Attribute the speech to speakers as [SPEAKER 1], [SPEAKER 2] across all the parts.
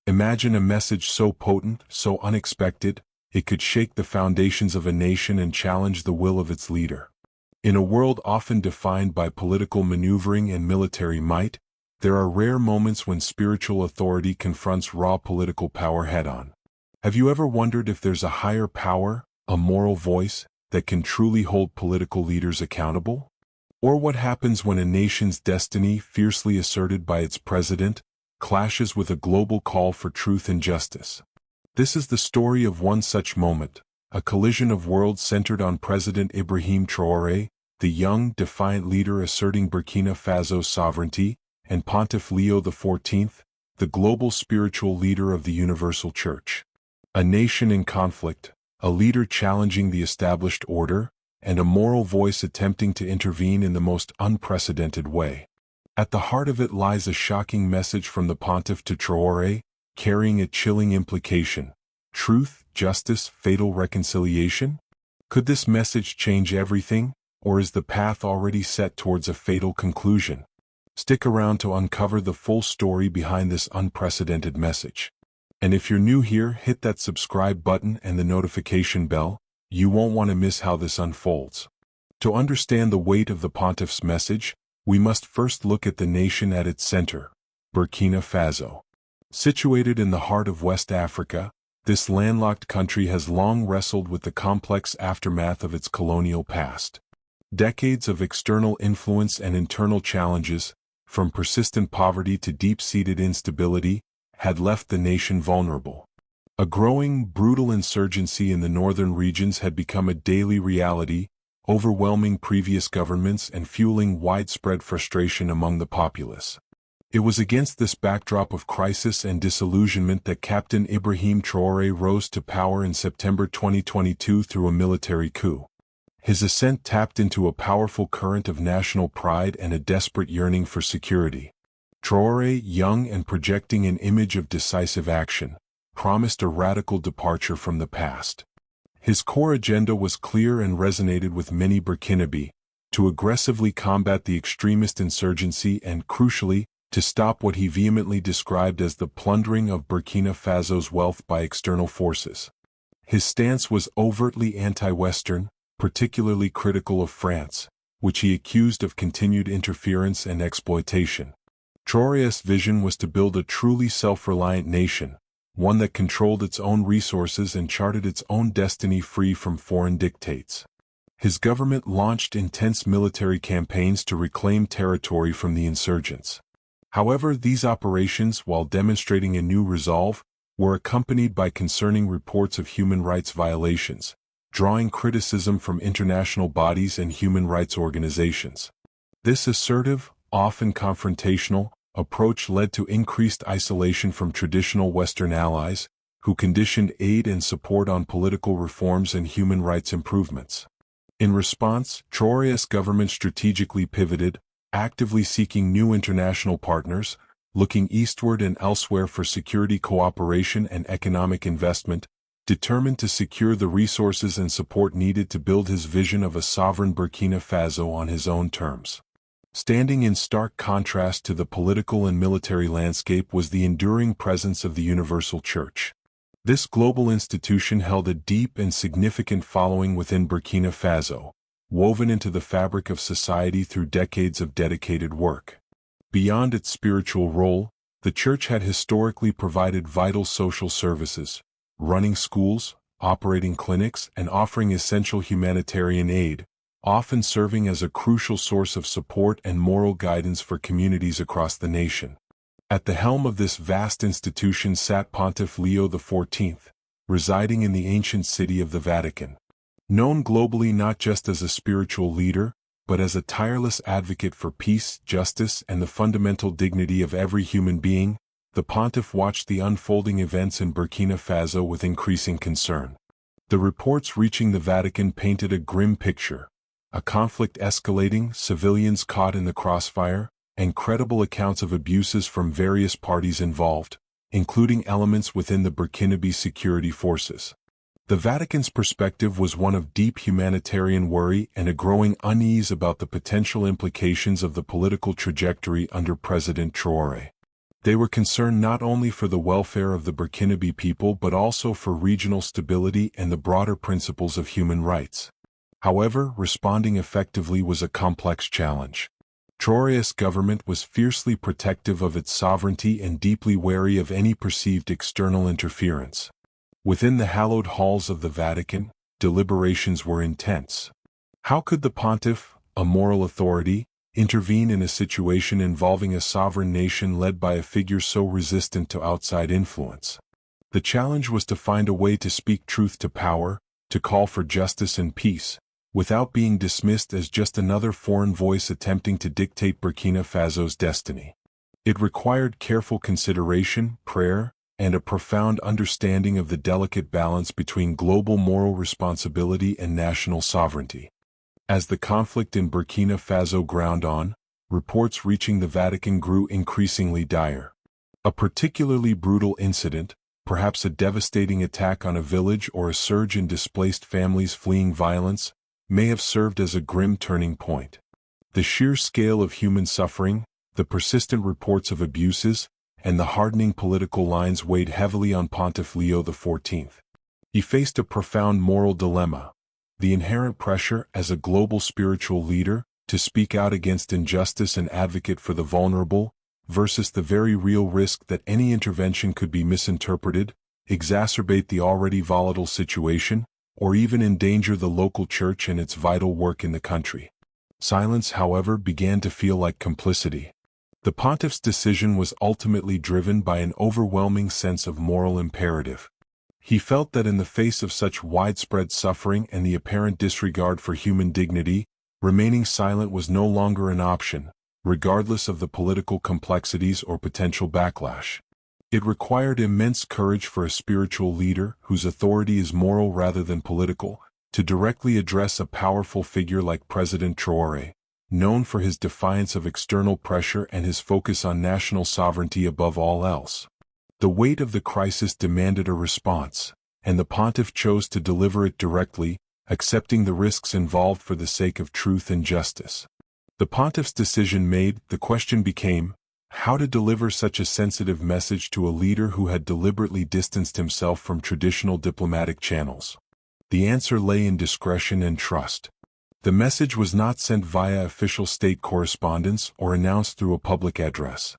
[SPEAKER 1] Imagine a message so potent, so unexpected, it could shake the foundations of a nation and challenge the will of its leader. In a world often defined by political maneuvering and military might, there are rare moments when spiritual authority confronts raw political power head-on. Have you ever wondered if there's a higher power, a moral voice, that can truly hold political leaders accountable? Or what happens when a nation's destiny, fiercely asserted by its president, clashes with a global call for truth and justice? This is the story of one such moment, a collision of worlds centered on President Ibrahim Traoré, the young, defiant leader asserting Burkina Faso's sovereignty, and Pontiff Leo XIV, the global spiritual leader of the Universal Church. A nation in conflict, a leader challenging the established order, and a moral voice attempting to intervene in the most unprecedented way. At the heart of it lies a shocking message from the pontiff to Traoré, carrying a chilling implication: truth, justice, fatal reconciliation? Could this message change everything, or is the path already set towards a fatal conclusion? Stick around to uncover the full story behind this unprecedented message. And if you're new here, hit that subscribe button and the notification bell. You won't want to miss how this unfolds. To understand the weight of the pontiff's message, we must first look at the nation at its center, Burkina Faso. Situated in the heart of West Africa, this landlocked country has long wrestled with the complex aftermath of its colonial past. Decades of external influence and internal challenges, from persistent poverty to deep-seated instability, had left the nation vulnerable. A growing, brutal insurgency in the northern regions had become a daily reality, overwhelming previous governments and fueling widespread frustration among the populace. It was against this backdrop of crisis and disillusionment that Captain Ibrahim Traoré rose to power in September 2022 through a military coup. His ascent tapped into a powerful current of national pride and a desperate yearning for security. Traoré, young and projecting an image of decisive action, promised a radical departure from the past. His core agenda was clear and resonated with many Burkinabe: to aggressively combat the extremist insurgency and, crucially, to stop what he vehemently described as the plundering of Burkina Faso's wealth by external forces. His stance was overtly anti-Western, particularly critical of France, which he accused of continued interference and exploitation. Traoré's vision was to build a truly self-reliant nation, one that controlled its own resources and charted its own destiny free from foreign dictates. His government launched intense military campaigns to reclaim territory from the insurgents. However, these operations, while demonstrating a new resolve, were accompanied by concerning reports of human rights violations, drawing criticism from international bodies and human rights organizations. This assertive, often confrontational, approach led to increased isolation from traditional Western allies, who conditioned aid and support on political reforms and human rights improvements. In response, Traoré's government strategically pivoted, actively seeking new international partners, looking eastward and elsewhere for security cooperation and economic investment, determined to secure the resources and support needed to build his vision of a sovereign Burkina Faso on his own terms. Standing in stark contrast to the political and military landscape was the enduring presence of the Universal Church. This global institution held a deep and significant following within Burkina Faso, woven into the fabric of society through decades of dedicated work. Beyond its spiritual role, the Church had historically provided vital social services, running schools, operating clinics, and offering essential humanitarian aid, often serving as a crucial source of support and moral guidance for communities across the nation. At the helm of this vast institution sat Pontiff Leo XIV, residing in the ancient city of the Vatican. Known globally not just as a spiritual leader, but as a tireless advocate for peace, justice, and the fundamental dignity of every human being, the pontiff watched the unfolding events in Burkina Faso with increasing concern. The reports reaching the Vatican painted a grim picture: a conflict escalating, civilians caught in the crossfire, and credible accounts of abuses from various parties involved, including elements within the Burkinabe security forces. The Vatican's perspective was one of deep humanitarian worry and a growing unease about the potential implications of the political trajectory under President Traoré. They were concerned not only for the welfare of the Burkinabe people but also for regional stability and the broader principles of human rights. However, responding effectively was a complex challenge. Traoré's government was fiercely protective of its sovereignty and deeply wary of any perceived external interference. Within the hallowed halls of the Vatican, deliberations were intense. How could the pontiff, a moral authority, intervene in a situation involving a sovereign nation led by a figure so resistant to outside influence? The challenge was to find a way to speak truth to power, to call for justice and peace, without being dismissed as just another foreign voice attempting to dictate Burkina Faso's destiny. It required careful consideration, prayer, and a profound understanding of the delicate balance between global moral responsibility and national sovereignty. As the conflict in Burkina Faso ground on, reports reaching the Vatican grew increasingly dire. A particularly brutal incident, perhaps a devastating attack on a village or a surge in displaced families fleeing violence, may have served as a grim turning point. The sheer scale of human suffering, the persistent reports of abuses, and the hardening political lines weighed heavily on Pontiff Leo XIV. He faced a profound moral dilemma: the inherent pressure as a global spiritual leader to speak out against injustice and advocate for the vulnerable, versus the very real risk that any intervention could be misinterpreted, exacerbate the already volatile situation, or even endanger the local church and its vital work in the country. Silence, however, began to feel like complicity. The pontiff's decision was ultimately driven by an overwhelming sense of moral imperative. He felt that in the face of such widespread suffering and the apparent disregard for human dignity, remaining silent was no longer an option, regardless of the political complexities or potential backlash. It required immense courage for a spiritual leader, whose authority is moral rather than political, to directly address a powerful figure like President Traoré, known for his defiance of external pressure and his focus on national sovereignty above all else. The weight of the crisis demanded a response, and the pontiff chose to deliver it directly, accepting the risks involved for the sake of truth and justice. The pontiff's decision made, the question became, how to deliver such a sensitive message to a leader who had deliberately distanced himself from traditional diplomatic channels. The answer lay in discretion and trust. The message was not sent via official state correspondence or announced through a public address.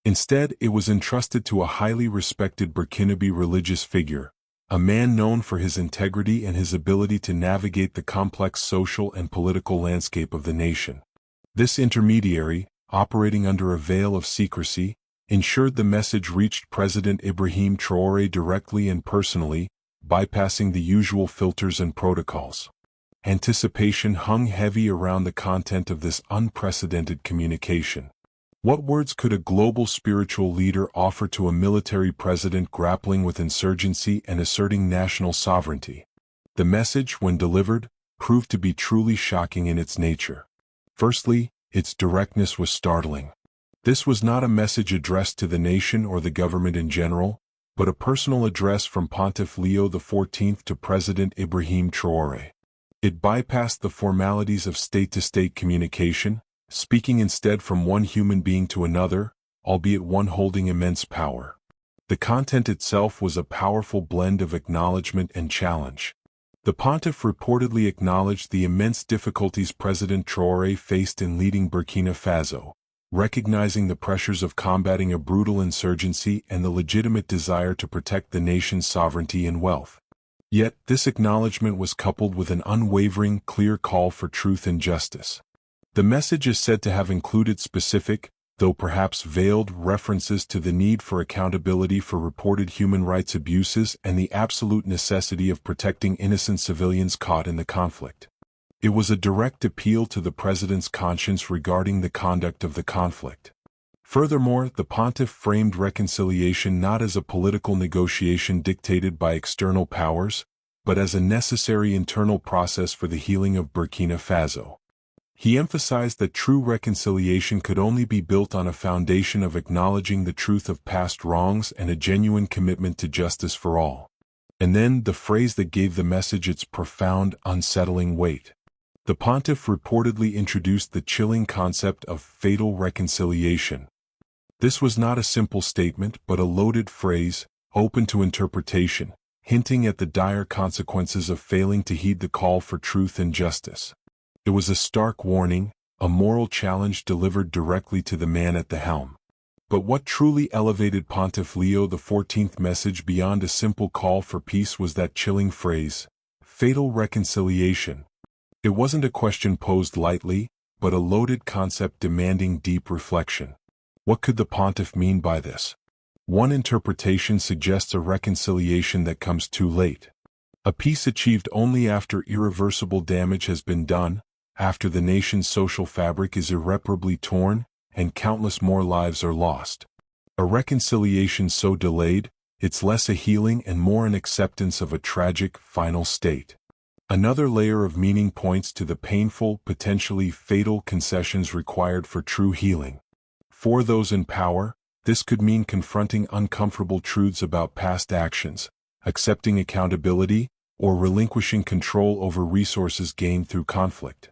[SPEAKER 1] Instead, it was entrusted to a highly respected Burkinabe religious figure, a man known for his integrity and his ability to navigate the complex social and political landscape of the nation. This intermediary, operating under a veil of secrecy, ensured the message reached President Ibrahim Traoré directly and personally, bypassing the usual filters and protocols. Anticipation hung heavy around the content of this unprecedented communication. What words could a global spiritual leader offer to a military president grappling with insurgency and asserting national sovereignty? The message, when delivered, proved to be truly shocking in its nature. Firstly, its directness was startling. This was not a message addressed to the nation or the government in general, but a personal address from Pontiff Leo XIV to President Ibrahim Traoré. It bypassed the formalities of state-to-state communication, speaking instead from one human being to another, albeit one holding immense power. The content itself was a powerful blend of acknowledgement and challenge. The pontiff reportedly acknowledged the immense difficulties President Traoré faced in leading Burkina Faso, recognizing the pressures of combating a brutal insurgency and the legitimate desire to protect the nation's sovereignty and wealth. Yet, this acknowledgement was coupled with an unwavering, clear call for truth and justice. The message is said to have included specific, though perhaps veiled, references to the need for accountability for reported human rights abuses and the absolute necessity of protecting innocent civilians caught in the conflict. It was a direct appeal to the president's conscience regarding the conduct of the conflict. Furthermore, the pontiff framed reconciliation not as a political negotiation dictated by external powers, but as a necessary internal process for the healing of Burkina Faso. He emphasized that true reconciliation could only be built on a foundation of acknowledging the truth of past wrongs and a genuine commitment to justice for all. And then the phrase that gave the message its profound, unsettling weight. The pontiff reportedly introduced the chilling concept of fatal reconciliation. This was not a simple statement but a loaded phrase, open to interpretation, hinting at the dire consequences of failing to heed the call for truth and justice. It was a stark warning, a moral challenge delivered directly to the man at the helm. But what truly elevated Pontiff Leo XIV's message beyond a simple call for peace was that chilling phrase, fatal reconciliation. It wasn't a question posed lightly, but a loaded concept demanding deep reflection. What could the pontiff mean by this? One interpretation suggests a reconciliation that comes too late. A peace achieved only after irreversible damage has been done, after the nation's social fabric is irreparably torn, and countless more lives are lost. A reconciliation so delayed, it's less a healing and more an acceptance of a tragic, final state. Another layer of meaning points to the painful, potentially fatal concessions required for true healing. For those in power, this could mean confronting uncomfortable truths about past actions, accepting accountability, or relinquishing control over resources gained through conflict.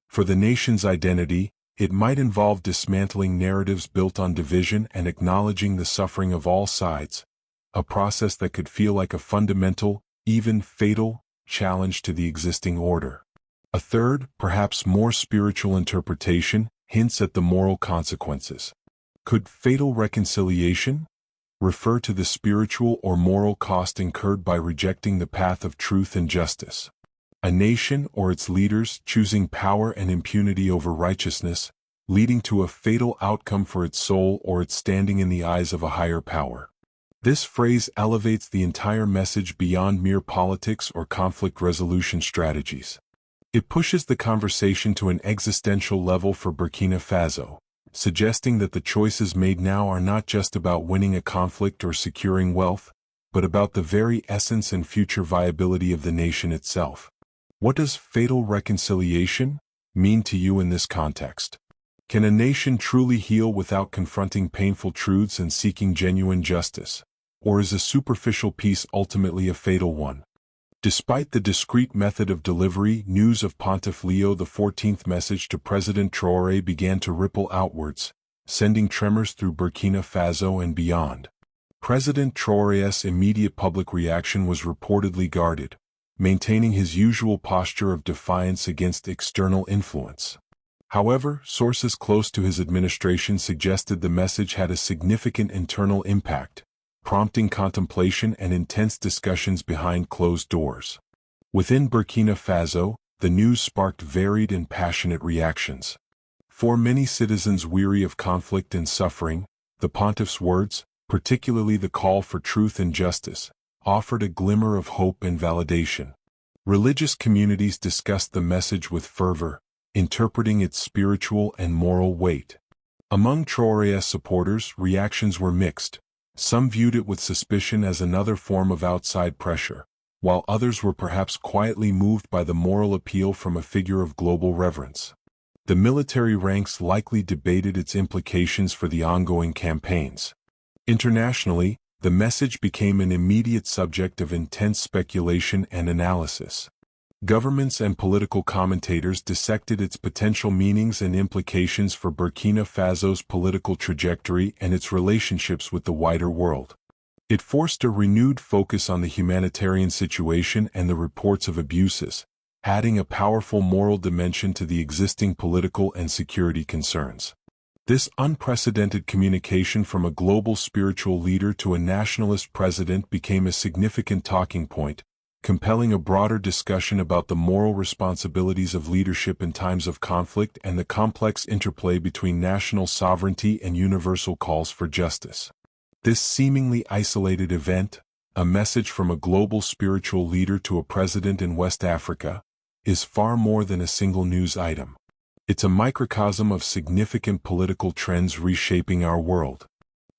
[SPEAKER 1] For the nation's identity, it might involve dismantling narratives built on division and acknowledging the suffering of all sides, a process that could feel like a fundamental, even fatal, challenge to the existing order. A third, perhaps more spiritual interpretation, hints at the moral consequences. Could fatal reconciliation refer to the spiritual or moral cost incurred by rejecting the path of truth and justice? A nation or its leaders choosing power and impunity over righteousness, leading to a fatal outcome for its soul or its standing in the eyes of a higher power. This phrase elevates the entire message beyond mere politics or conflict resolution strategies. It pushes the conversation to an existential level for Burkina Faso, suggesting that the choices made now are not just about winning a conflict or securing wealth, but about the very essence and future viability of the nation itself. What does fatal reconciliation mean to you in this context? Can a nation truly heal without confronting painful truths and seeking genuine justice? Or is a superficial peace ultimately a fatal one? Despite the discreet method of delivery, news of Pontiff Leo XIV's message to President Traoré began to ripple outwards, sending tremors through Burkina Faso and beyond. President Traoré's immediate public reaction was reportedly guarded, maintaining his usual posture of defiance against external influence. However, sources close to his administration suggested the message had a significant internal impact, prompting contemplation and intense discussions behind closed doors. Within Burkina Faso, the news sparked varied and passionate reactions. For many citizens weary of conflict and suffering, the pontiff's words, particularly the call for truth and justice, offered a glimmer of hope and validation. Religious communities discussed the message with fervor, interpreting its spiritual and moral weight. Among Traoré's supporters, reactions were mixed. Some viewed it with suspicion as another form of outside pressure, while others were perhaps quietly moved by the moral appeal from a figure of global reverence. The military ranks likely debated its implications for the ongoing campaigns. Internationally, the message became an immediate subject of intense speculation and analysis. Governments and political commentators dissected its potential meanings and implications for Burkina Faso's political trajectory and its relationships with the wider world. It forced a renewed focus on the humanitarian situation and the reports of abuses, adding a powerful moral dimension to the existing political and security concerns. This unprecedented communication from a global spiritual leader to a nationalist president became a significant talking point, compelling a broader discussion about the moral responsibilities of leadership in times of conflict and the complex interplay between national sovereignty and universal calls for justice. This seemingly isolated event, a message from a global spiritual leader to a president in West Africa, is far more than a single news item. It's a microcosm of significant political trends reshaping our world.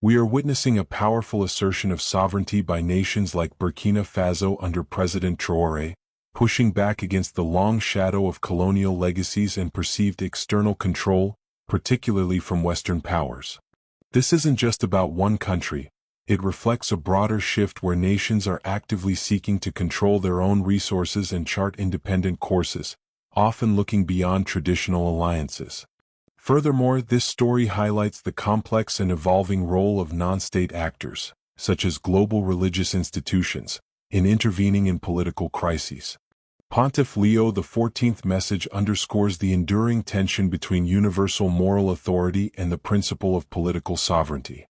[SPEAKER 1] We are witnessing a powerful assertion of sovereignty by nations like Burkina Faso under President Traoré, pushing back against the long shadow of colonial legacies and perceived external control, particularly from Western powers. This isn't just about one country, it reflects a broader shift where nations are actively seeking to control their own resources and chart independent courses, often looking beyond traditional alliances. Furthermore, this story highlights the complex and evolving role of non-state actors, such as global religious institutions, in intervening in political crises. Pontiff Leo XIV's message underscores the enduring tension between universal moral authority and the principle of political sovereignty.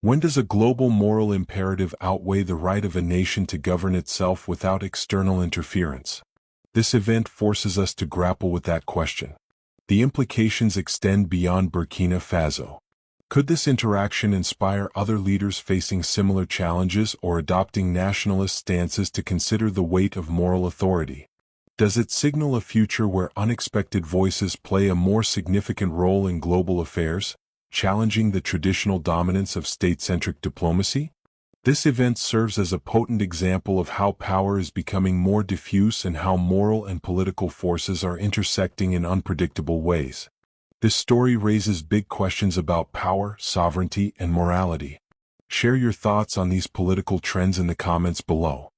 [SPEAKER 1] When does a global moral imperative outweigh the right of a nation to govern itself without external interference? This event forces us to grapple with that question. The implications extend beyond Burkina Faso. Could this interaction inspire other leaders facing similar challenges or adopting nationalist stances to consider the weight of moral authority? Does it signal a future where unexpected voices play a more significant role in global affairs, challenging the traditional dominance of state-centric diplomacy? This event serves as a potent example of how power is becoming more diffuse and how moral and political forces are intersecting in unpredictable ways. This story raises big questions about power, sovereignty, and morality. Share your thoughts on these political trends in the comments below.